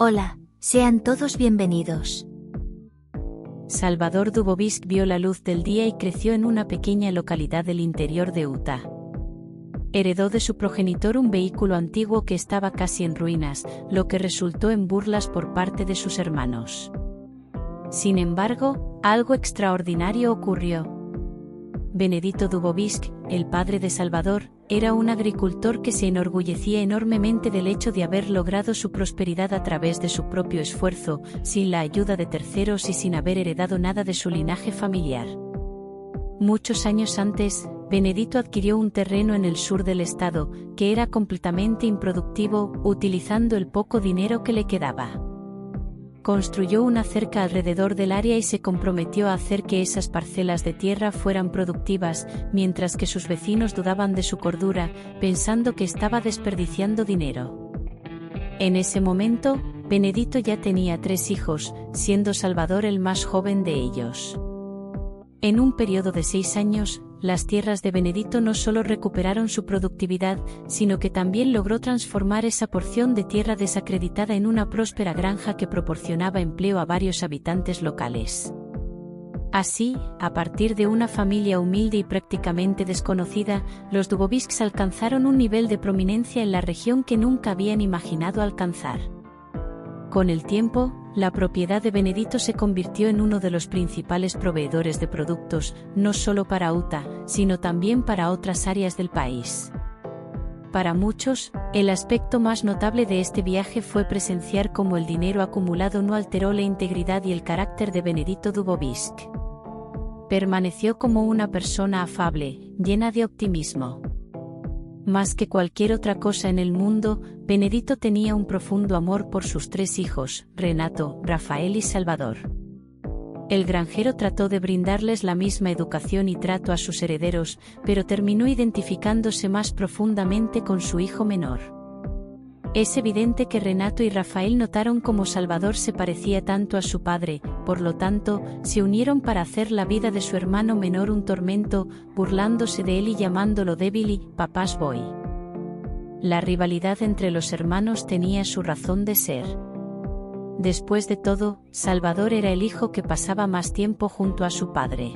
Hola, sean todos bienvenidos. Salvador Dubovisk vio la luz del día y creció en una pequeña localidad del interior de Utah. Heredó de su progenitor un vehículo antiguo que estaba casi en ruinas, lo que resultó en burlas por parte de sus hermanos. Sin embargo, algo extraordinario ocurrió. Benedito Dubovisk, el padre de Salvador, era un agricultor que se enorgullecía enormemente del hecho de haber logrado su prosperidad a través de su propio esfuerzo, sin la ayuda de terceros y sin haber heredado nada de su linaje familiar. Muchos años antes, Benedito adquirió un terreno en el sur del estado, que era completamente improductivo, utilizando el poco dinero que le quedaba. Construyó una cerca alrededor del área y se comprometió a hacer que esas parcelas de tierra fueran productivas, mientras que sus vecinos dudaban de su cordura, pensando que estaba desperdiciando dinero. En ese momento, Benedito ya tenía 3 hijos, siendo Salvador el más joven de ellos. En un periodo de 6 años, las tierras de Benedito no solo recuperaron su productividad, sino que también logró transformar esa porción de tierra desacreditada en una próspera granja que proporcionaba empleo a varios habitantes locales. Así, a partir de una familia humilde y prácticamente desconocida, los Dubovisks alcanzaron un nivel de prominencia en la región que nunca habían imaginado alcanzar. Con el tiempo, la propiedad de Benedito se convirtió en uno de los principales proveedores de productos, no solo para Utah, sino también para otras áreas del país. Para muchos, el aspecto más notable de este viaje fue presenciar cómo el dinero acumulado no alteró la integridad y el carácter de Benedito Dubovisk. Permaneció como una persona afable, llena de optimismo. Más que cualquier otra cosa en el mundo, Benedito tenía un profundo amor por sus 3 hijos, Renato, Rafael y Salvador. El granjero trató de brindarles la misma educación y trato a sus herederos, pero terminó identificándose más profundamente con su hijo menor. Es evidente que Renato y Rafael notaron cómo Salvador se parecía tanto a su padre, por lo tanto, se unieron para hacer la vida de su hermano menor un tormento, burlándose de él y llamándolo débil y «Papás boy». La rivalidad entre los hermanos tenía su razón de ser. Después de todo, Salvador era el hijo que pasaba más tiempo junto a su padre.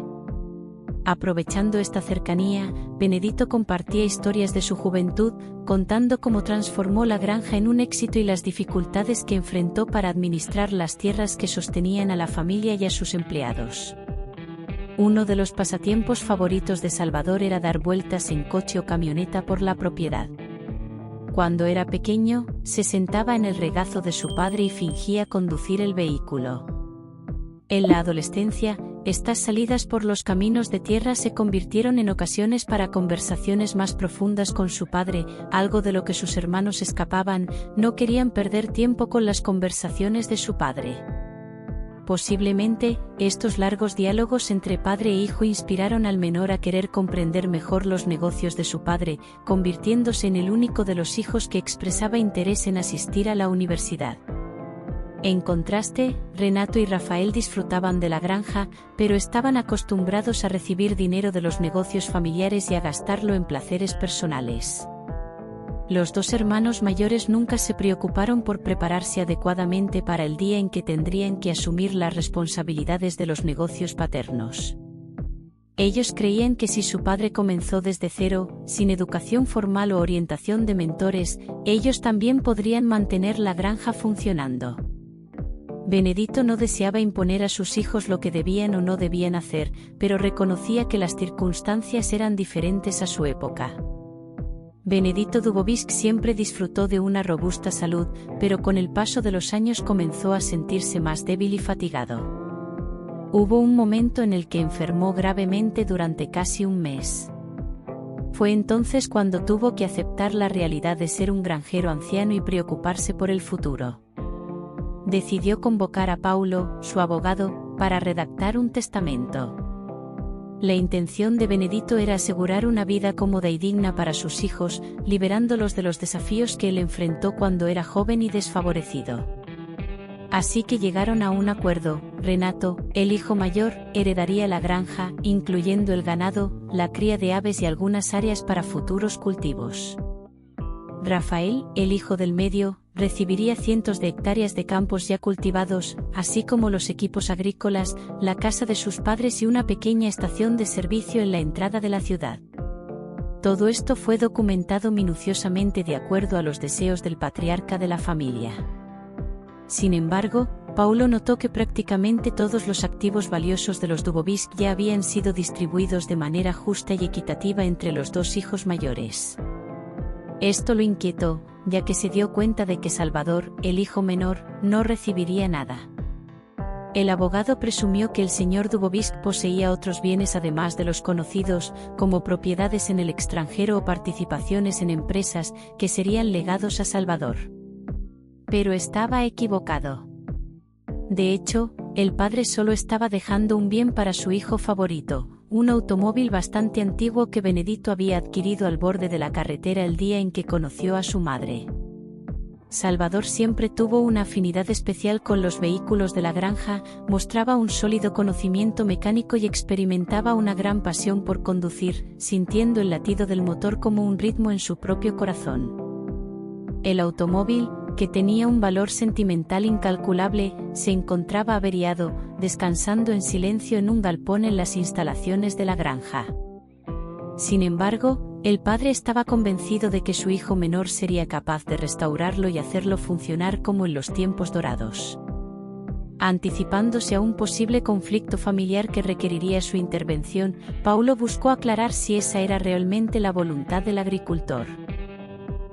Aprovechando esta cercanía, Benedito compartía historias de su juventud, contando cómo transformó la granja en un éxito y las dificultades que enfrentó para administrar las tierras que sostenían a la familia y a sus empleados. Uno de los pasatiempos favoritos de Salvador era dar vueltas en coche o camioneta por la propiedad. Cuando era pequeño, se sentaba en el regazo de su padre y fingía conducir el vehículo. En la adolescencia, estas salidas por los caminos de tierra se convirtieron en ocasiones para conversaciones más profundas con su padre, algo de lo que sus hermanos escapaban, no querían perder tiempo con las conversaciones de su padre. Posiblemente, estos largos diálogos entre padre e hijo inspiraron al menor a querer comprender mejor los negocios de su padre, convirtiéndose en el único de los hijos que expresaba interés en asistir a la universidad. En contraste, Renato y Rafael disfrutaban de la granja, pero estaban acostumbrados a recibir dinero de los negocios familiares y a gastarlo en placeres personales. Los 2 hermanos mayores nunca se preocuparon por prepararse adecuadamente para el día en que tendrían que asumir las responsabilidades de los negocios paternos. Ellos creían que si su padre comenzó desde cero, sin educación formal o orientación de mentores, ellos también podrían mantener la granja funcionando. Benedito no deseaba imponer a sus hijos lo que debían o no debían hacer, pero reconocía que las circunstancias eran diferentes a su época. Benedito Dubovisk siempre disfrutó de una robusta salud, pero con el paso de los años comenzó a sentirse más débil y fatigado. Hubo un momento en el que enfermó gravemente durante casi un mes. Fue entonces cuando tuvo que aceptar la realidad de ser un granjero anciano y preocuparse por el futuro. Decidió convocar a Paulo, su abogado, para redactar un testamento. La intención de Benedito era asegurar una vida cómoda y digna para sus hijos, liberándolos de los desafíos que él enfrentó cuando era joven y desfavorecido. Así que llegaron a un acuerdo. Renato, el hijo mayor, heredaría la granja, incluyendo el ganado, la cría de aves y algunas áreas para futuros cultivos. Rafael, el hijo del medio, recibiría cientos de hectáreas de campos ya cultivados, así como los equipos agrícolas, la casa de sus padres y una pequeña estación de servicio en la entrada de la ciudad. Todo esto fue documentado minuciosamente de acuerdo a los deseos del patriarca de la familia. Sin embargo, Paulo notó que prácticamente todos los activos valiosos de los Dubovich ya habían sido distribuidos de manera justa y equitativa entre los dos hijos mayores. Esto lo inquietó, ya que se dio cuenta de que Salvador, el hijo menor, no recibiría nada. El abogado presumió que el señor Dubovich poseía otros bienes además de los conocidos, como propiedades en el extranjero o participaciones en empresas, que serían legados a Salvador. Pero estaba equivocado. De hecho, el padre solo estaba dejando un bien para su hijo favorito, un automóvil bastante antiguo que Benedito había adquirido al borde de la carretera el día en que conoció a su madre. Salvador siempre tuvo una afinidad especial con los vehículos de la granja, mostraba un sólido conocimiento mecánico y experimentaba una gran pasión por conducir, sintiendo el latido del motor como un ritmo en su propio corazón. El automóvil, que tenía un valor sentimental incalculable, se encontraba averiado, descansando en silencio en un galpón en las instalaciones de la granja. Sin embargo, el padre estaba convencido de que su hijo menor sería capaz de restaurarlo y hacerlo funcionar como en los tiempos dorados. Anticipándose a un posible conflicto familiar que requeriría su intervención, Paulo buscó aclarar si esa era realmente la voluntad del agricultor.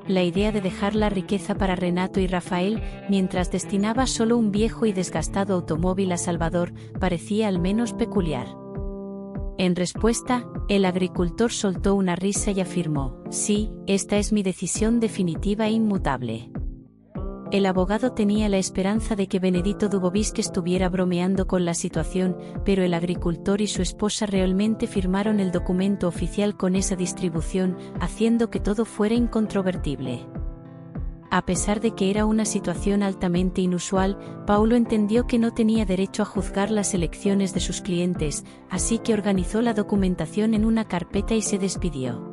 La idea de dejar la riqueza para Renato y Rafael, mientras destinaba solo un viejo y desgastado automóvil a Salvador, parecía al menos peculiar. En respuesta, el agricultor soltó una risa y afirmó: «Sí, esta es mi decisión definitiva e inmutable». El abogado tenía la esperanza de que Benedito Dubovich estuviera bromeando con la situación, pero el agricultor y su esposa realmente firmaron el documento oficial con esa distribución, haciendo que todo fuera incontrovertible. A pesar de que era una situación altamente inusual, Paulo entendió que no tenía derecho a juzgar las elecciones de sus clientes, así que organizó la documentación en una carpeta y se despidió.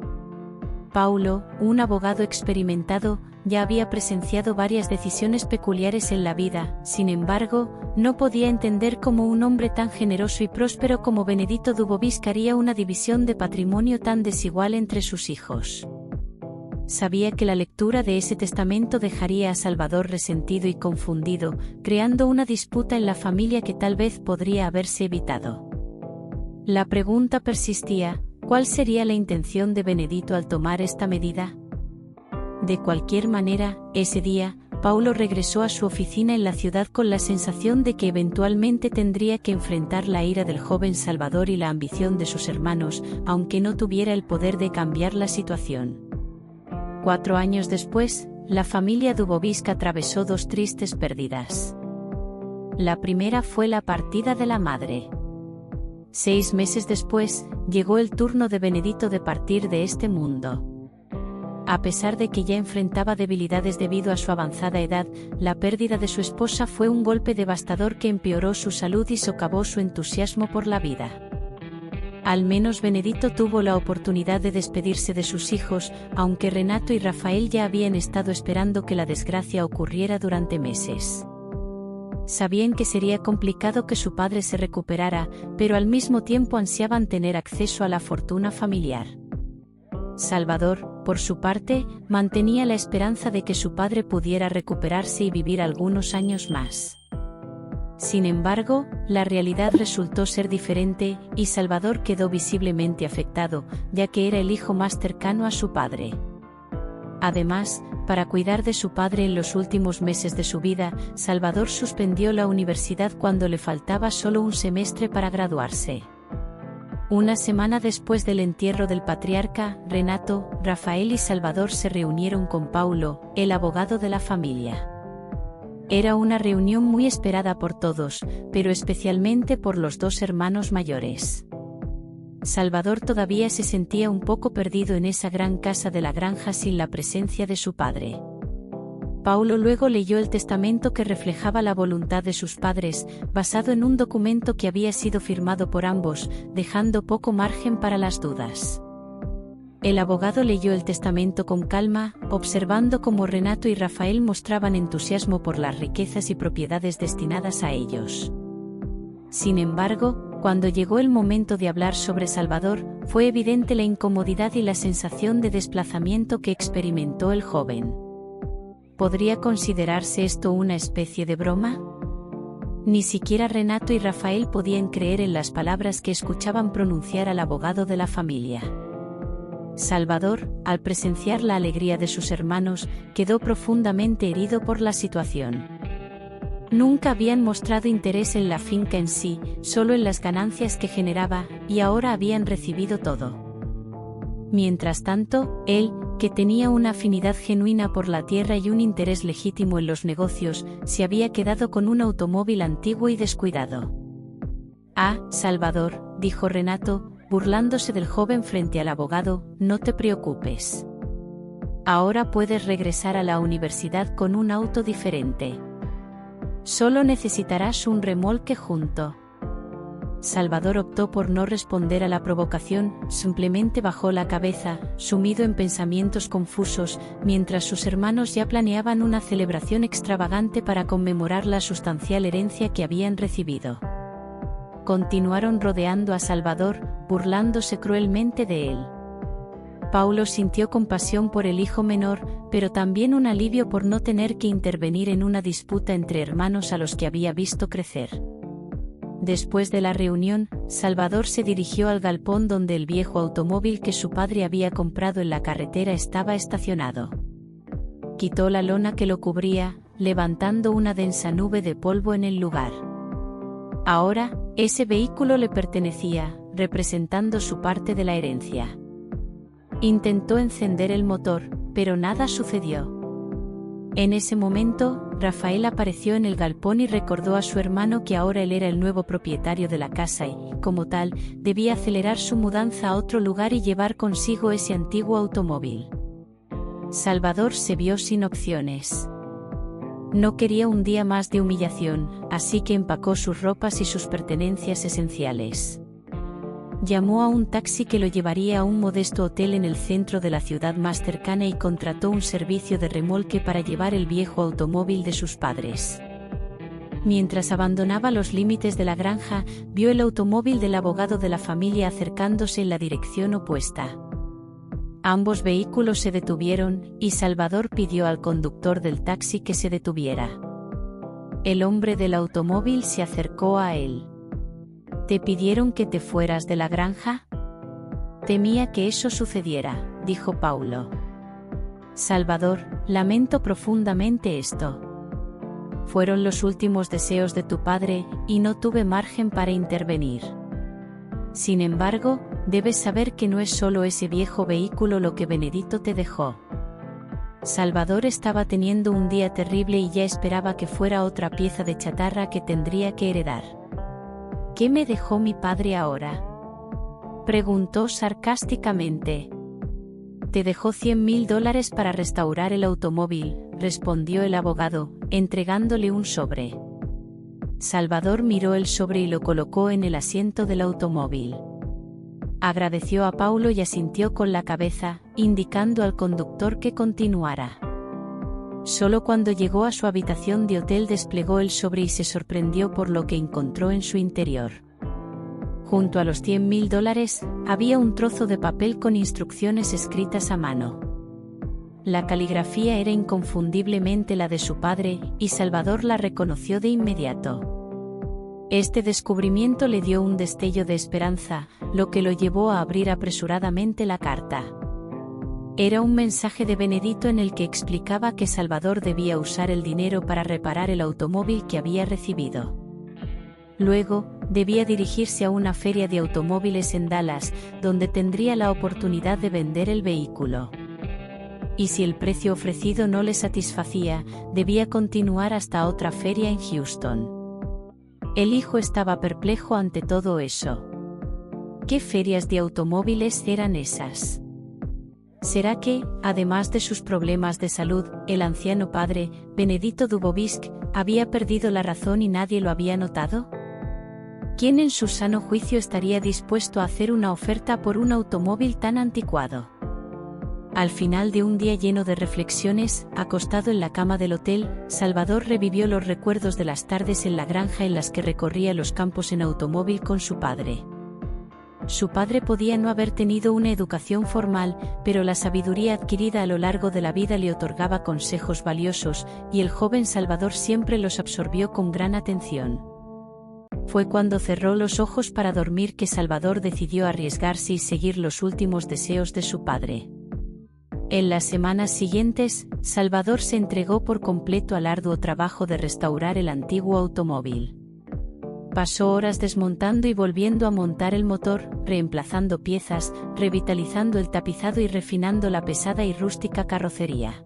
Paulo, un abogado experimentado, ya había presenciado varias decisiones peculiares en la vida, sin embargo, no podía entender cómo un hombre tan generoso y próspero como Benedito Dubovich haría una división de patrimonio tan desigual entre sus hijos. Sabía que la lectura de ese testamento dejaría a Salvador resentido y confundido, creando una disputa en la familia que tal vez podría haberse evitado. La pregunta persistía: ¿cuál sería la intención de Benedito al tomar esta medida? De cualquier manera, ese día, Paulo regresó a su oficina en la ciudad con la sensación de que eventualmente tendría que enfrentar la ira del joven Salvador y la ambición de sus hermanos, aunque no tuviera el poder de cambiar la situación. 4 años después, la familia Dubovich atravesó 2 tristes pérdidas. La primera fue la partida de la madre. 6 meses después, llegó el turno de Benedito de partir de este mundo. A pesar de que ya enfrentaba debilidades debido a su avanzada edad, la pérdida de su esposa fue un golpe devastador que empeoró su salud y socavó su entusiasmo por la vida. Al menos Benedito tuvo la oportunidad de despedirse de sus hijos, aunque Renato y Rafael ya habían estado esperando que la desgracia ocurriera durante meses. Sabían que sería complicado que su padre se recuperara, pero al mismo tiempo ansiaban tener acceso a la fortuna familiar. Salvador, por su parte, mantenía la esperanza de que su padre pudiera recuperarse y vivir algunos años más. Sin embargo, la realidad resultó ser diferente, y Salvador quedó visiblemente afectado, ya que era el hijo más cercano a su padre. Además, para cuidar de su padre en los últimos meses de su vida, Salvador suspendió la universidad cuando le faltaba solo un semestre para graduarse. Una semana después del entierro del patriarca, Renato, Rafael y Salvador se reunieron con Paulo, el abogado de la familia. Era una reunión muy esperada por todos, pero especialmente por los 2 hermanos mayores. Salvador todavía se sentía un poco perdido en esa gran casa de la granja sin la presencia de su padre. Paulo luego leyó el testamento que reflejaba la voluntad de sus padres, basado en un documento que había sido firmado por ambos, dejando poco margen para las dudas. El abogado leyó el testamento con calma, observando cómo Renato y Rafael mostraban entusiasmo por las riquezas y propiedades destinadas a ellos. Sin embargo, cuando llegó el momento de hablar sobre Salvador, fue evidente la incomodidad y la sensación de desplazamiento que experimentó el joven. ¿Podría considerarse esto una especie de broma? Ni siquiera Renato y Rafael podían creer en las palabras que escuchaban pronunciar al abogado de la familia. Salvador, al presenciar la alegría de sus hermanos, quedó profundamente herido por la situación. Nunca habían mostrado interés en la finca en sí, solo en las ganancias que generaba, y ahora habían recibido todo. Mientras tanto, él, que tenía una afinidad genuina por la tierra y un interés legítimo en los negocios, se había quedado con un automóvil antiguo y descuidado. «Ah, Salvador», dijo Renato, burlándose del joven frente al abogado, «no te preocupes. Ahora puedes regresar a la universidad con un auto diferente. Solo necesitarás un remolque junto». Salvador optó por no responder a la provocación, simplemente bajó la cabeza, sumido en pensamientos confusos, mientras sus hermanos ya planeaban una celebración extravagante para conmemorar la sustancial herencia que habían recibido. Continuaron rodeando a Salvador, burlándose cruelmente de él. Paulo sintió compasión por el hijo menor, pero también un alivio por no tener que intervenir en una disputa entre hermanos a los que había visto crecer. Después de la reunión, Salvador se dirigió al galpón donde el viejo automóvil que su padre había comprado en la carretera estaba estacionado. Quitó la lona que lo cubría, levantando una densa nube de polvo en el lugar. Ahora, ese vehículo le pertenecía, representando su parte de la herencia. Intentó encender el motor, pero nada sucedió. En ese momento, Rafael apareció en el galpón y recordó a su hermano que ahora él era el nuevo propietario de la casa y, como tal, debía acelerar su mudanza a otro lugar y llevar consigo ese antiguo automóvil. Salvador se vio sin opciones. No quería un día más de humillación, así que empacó sus ropas y sus pertenencias esenciales. Llamó a un taxi que lo llevaría a un modesto hotel en el centro de la ciudad más cercana y contrató un servicio de remolque para llevar el viejo automóvil de sus padres. Mientras abandonaba los límites de la granja, vio el automóvil del abogado de la familia acercándose en la dirección opuesta. Ambos vehículos se detuvieron, y Salvador pidió al conductor del taxi que se detuviera. El hombre del automóvil se acercó a él. ¿Te pidieron que te fueras de la granja? Temía que eso sucediera, dijo Paulo. Salvador, lamento profundamente esto. Fueron los últimos deseos de tu padre, y no tuve margen para intervenir. Sin embargo, debes saber que no es solo ese viejo vehículo lo que Benedito te dejó. Salvador estaba teniendo un día terrible y ya esperaba que fuera otra pieza de chatarra que tendría que heredar. ¿Qué me dejó mi padre ahora?, preguntó sarcásticamente. Te dejó $100.000 para restaurar el automóvil, respondió el abogado, entregándole un sobre. Salvador miró el sobre y lo colocó en el asiento del automóvil. Agradeció a Paulo y asintió con la cabeza, indicando al conductor que continuara. Solo cuando llegó a su habitación de hotel desplegó el sobre y se sorprendió por lo que encontró en su interior. Junto a los $100.000, había un trozo de papel con instrucciones escritas a mano. La caligrafía era inconfundiblemente la de su padre, y Salvador la reconoció de inmediato. Este descubrimiento le dio un destello de esperanza, lo que lo llevó a abrir apresuradamente la carta. Era un mensaje de Benedito en el que explicaba que Salvador debía usar el dinero para reparar el automóvil que había recibido. Luego, debía dirigirse a una feria de automóviles en Dallas, donde tendría la oportunidad de vender el vehículo. Y si el precio ofrecido no le satisfacía, debía continuar hasta otra feria en Houston. El hijo estaba perplejo ante todo eso. ¿Qué ferias de automóviles eran esas? ¿Será que, además de sus problemas de salud, el anciano padre, Benedito Dubovisk, había perdido la razón y nadie lo había notado? ¿Quién en su sano juicio estaría dispuesto a hacer una oferta por un automóvil tan anticuado? Al final de un día lleno de reflexiones, acostado en la cama del hotel, Salvador revivió los recuerdos de las tardes en la granja en las que recorría los campos en automóvil con su padre. Su padre podía no haber tenido una educación formal, pero la sabiduría adquirida a lo largo de la vida le otorgaba consejos valiosos, y el joven Salvador siempre los absorbió con gran atención. Fue cuando cerró los ojos para dormir que Salvador decidió arriesgarse y seguir los últimos deseos de su padre. En las semanas siguientes, Salvador se entregó por completo al arduo trabajo de restaurar el antiguo automóvil. Pasó horas desmontando y volviendo a montar el motor, reemplazando piezas, revitalizando el tapizado y refinando la pesada y rústica carrocería.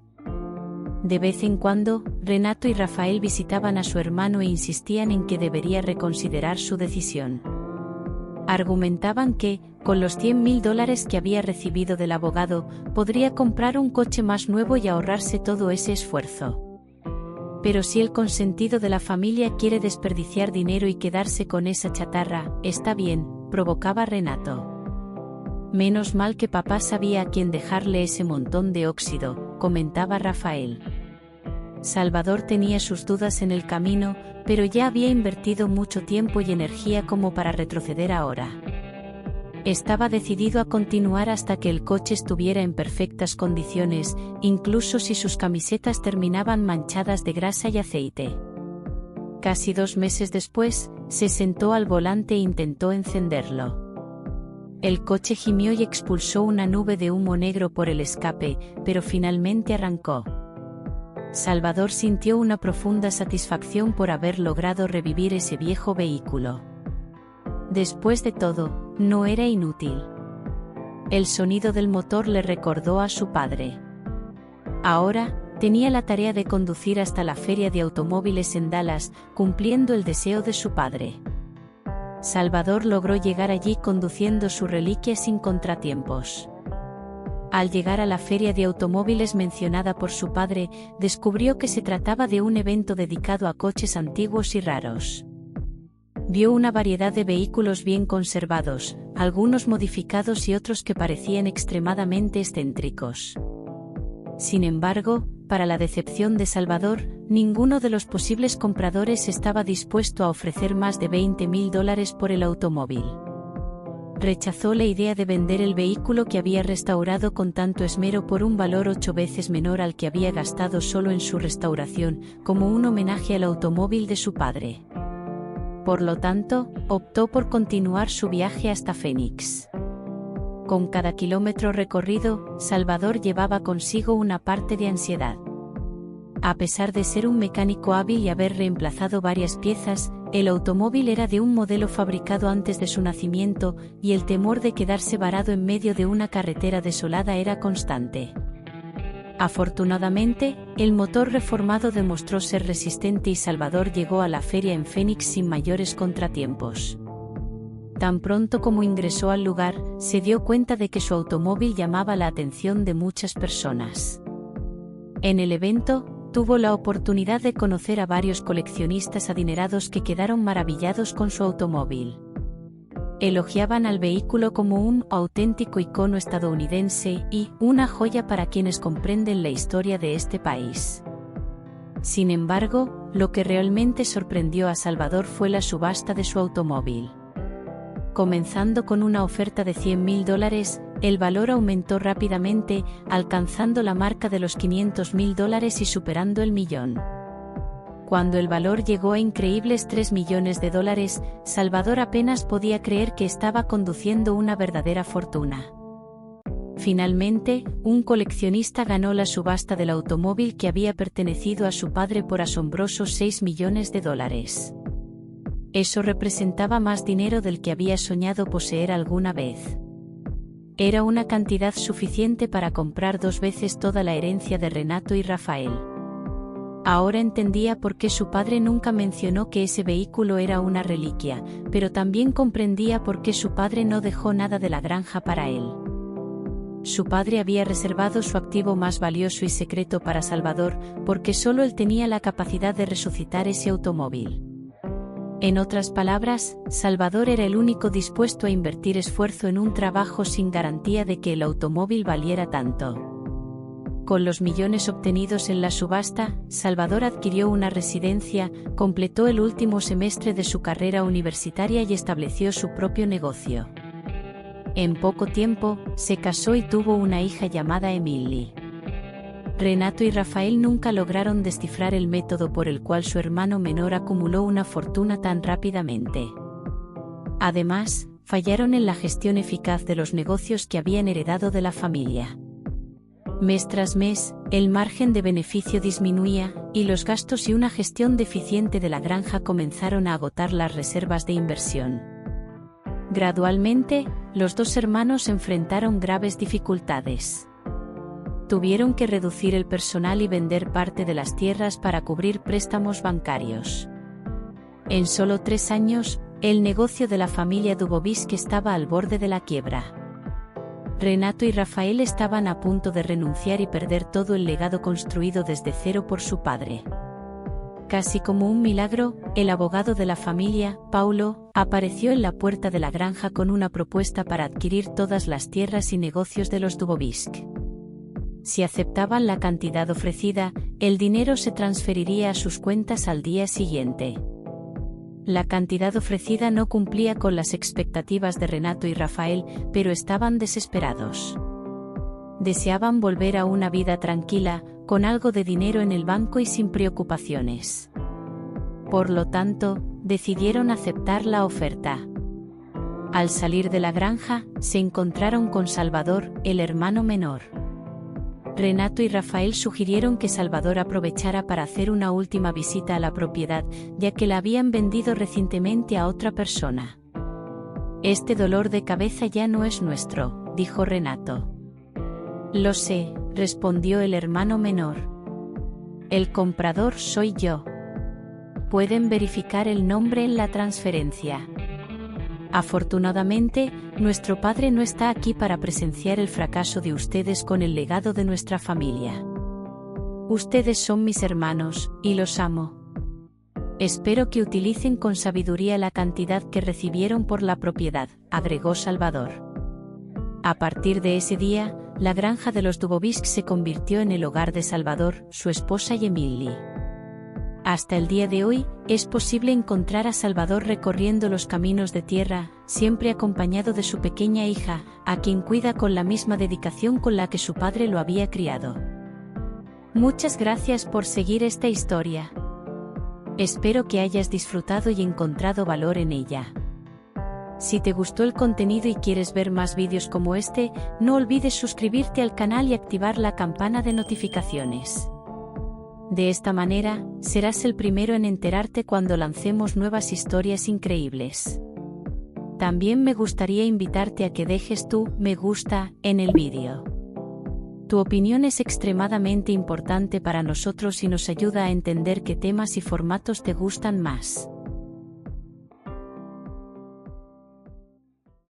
De vez en cuando, Renato y Rafael visitaban a su hermano e insistían en que debería reconsiderar su decisión. Argumentaban que, con los $100.000 que había recibido del abogado, podría comprar un coche más nuevo y ahorrarse todo ese esfuerzo. Pero si el consentido de la familia quiere desperdiciar dinero y quedarse con esa chatarra, está bien, provocaba Renato. Menos mal que papá sabía a quién dejarle ese montón de óxido, comentaba Rafael. Salvador tenía sus dudas en el camino, pero ya había invertido mucho tiempo y energía como para retroceder ahora. Estaba decidido a continuar hasta que el coche estuviera en perfectas condiciones, incluso si sus camisetas terminaban manchadas de grasa y aceite. Casi 2 meses después, se sentó al volante e intentó encenderlo. El coche gimió y expulsó una nube de humo negro por el escape, pero finalmente arrancó. Salvador sintió una profunda satisfacción por haber logrado revivir ese viejo vehículo. Después de todo, no era inútil. El sonido del motor le recordó a su padre. Ahora, tenía la tarea de conducir hasta la feria de automóviles en Dallas, cumpliendo el deseo de su padre. Salvador logró llegar allí conduciendo su reliquia sin contratiempos. Al llegar a la feria de automóviles mencionada por su padre, descubrió que se trataba de un evento dedicado a coches antiguos y raros. Vio una variedad de vehículos bien conservados, algunos modificados y otros que parecían extremadamente excéntricos. Sin embargo, para la decepción de Salvador, ninguno de los posibles compradores estaba dispuesto a ofrecer más de $20.000 por el automóvil. Rechazó la idea de vender el vehículo que había restaurado con tanto esmero por un valor 8 veces menor al que había gastado solo en su restauración, como un homenaje al automóvil de su padre. Por lo tanto, optó por continuar su viaje hasta Phoenix. Con cada kilómetro recorrido, Salvador llevaba consigo una parte de ansiedad. A pesar de ser un mecánico hábil y haber reemplazado varias piezas, el automóvil era de un modelo fabricado antes de su nacimiento, y el temor de quedarse varado en medio de una carretera desolada era constante. Afortunadamente, el motor reformado demostró ser resistente y Salvador llegó a la feria en Phoenix sin mayores contratiempos. Tan pronto como ingresó al lugar, se dio cuenta de que su automóvil llamaba la atención de muchas personas. En el evento, tuvo la oportunidad de conocer a varios coleccionistas adinerados que quedaron maravillados con su automóvil. Elogiaban al vehículo como un auténtico icono estadounidense y una joya para quienes comprenden la historia de este país. Sin embargo, lo que realmente sorprendió a Salvador fue la subasta de su automóvil. Comenzando con una oferta de $100.000, el valor aumentó rápidamente, alcanzando la marca de los $500.000 y superando el millón. Cuando el valor llegó a increíbles $3 millones, Salvador apenas podía creer que estaba conduciendo una verdadera fortuna. Finalmente, un coleccionista ganó la subasta del automóvil que había pertenecido a su padre por asombrosos $6 millones. Eso representaba más dinero del que había soñado poseer alguna vez. Era una cantidad suficiente para comprar 2 veces toda la herencia de Renato y Rafael. Ahora entendía por qué su padre nunca mencionó que ese vehículo era una reliquia, pero también comprendía por qué su padre no dejó nada de la granja para él. Su padre había reservado su activo más valioso y secreto para Salvador, porque solo él tenía la capacidad de resucitar ese automóvil. En otras palabras, Salvador era el único dispuesto a invertir esfuerzo en un trabajo sin garantía de que el automóvil valiera tanto. Con los millones obtenidos en la subasta, Salvador adquirió una residencia, completó el último semestre de su carrera universitaria y estableció su propio negocio. En poco tiempo, se casó y tuvo una hija llamada Emily. Renato y Rafael nunca lograron descifrar el método por el cual su hermano menor acumuló una fortuna tan rápidamente. Además, fallaron en la gestión eficaz de los negocios que habían heredado de la familia. Mes tras mes, el margen de beneficio disminuía, y los gastos y una gestión deficiente de la granja comenzaron a agotar las reservas de inversión. Gradualmente, los dos hermanos enfrentaron graves dificultades. Tuvieron que reducir el personal y vender parte de las tierras para cubrir préstamos bancarios. En solo 3 años, el negocio de la familia Dubovsky estaba al borde de la quiebra. Renato y Rafael estaban a punto de renunciar y perder todo el legado construido desde cero por su padre. Casi como un milagro, el abogado de la familia, Paulo, apareció en la puerta de la granja con una propuesta para adquirir todas las tierras y negocios de los Dubovsky. Si aceptaban la cantidad ofrecida, el dinero se transferiría a sus cuentas al día siguiente. La cantidad ofrecida no cumplía con las expectativas de Renato y Rafael, pero estaban desesperados. Deseaban volver a una vida tranquila, con algo de dinero en el banco y sin preocupaciones. Por lo tanto, decidieron aceptar la oferta. Al salir de la granja, se encontraron con Salvador, el hermano menor. Renato y Rafael sugirieron que Salvador aprovechara para hacer una última visita a la propiedad, ya que la habían vendido recientemente a otra persona. «Este dolor de cabeza ya no es nuestro», dijo Renato. «Lo sé», respondió el hermano menor. «El comprador soy yo. Pueden verificar el nombre en la transferencia». Afortunadamente, nuestro padre no está aquí para presenciar el fracaso de ustedes con el legado de nuestra familia. Ustedes son mis hermanos, y los amo. Espero que utilicen con sabiduría la cantidad que recibieron por la propiedad, agregó Salvador. A partir de ese día, la granja de los Dubovsky se convirtió en el hogar de Salvador, su esposa y Emily. Hasta el día de hoy, es posible encontrar a Salvador recorriendo los caminos de tierra, siempre acompañado de su pequeña hija, a quien cuida con la misma dedicación con la que su padre lo había criado. Muchas gracias por seguir esta historia. Espero que hayas disfrutado y encontrado valor en ella. Si te gustó el contenido y quieres ver más vídeos como este, no olvides suscribirte al canal y activar la campana de notificaciones. De esta manera, serás el primero en enterarte cuando lancemos nuevas historias increíbles. También me gustaría invitarte a que dejes tu me gusta en el vídeo. Tu opinión es extremadamente importante para nosotros y nos ayuda a entender qué temas y formatos te gustan más.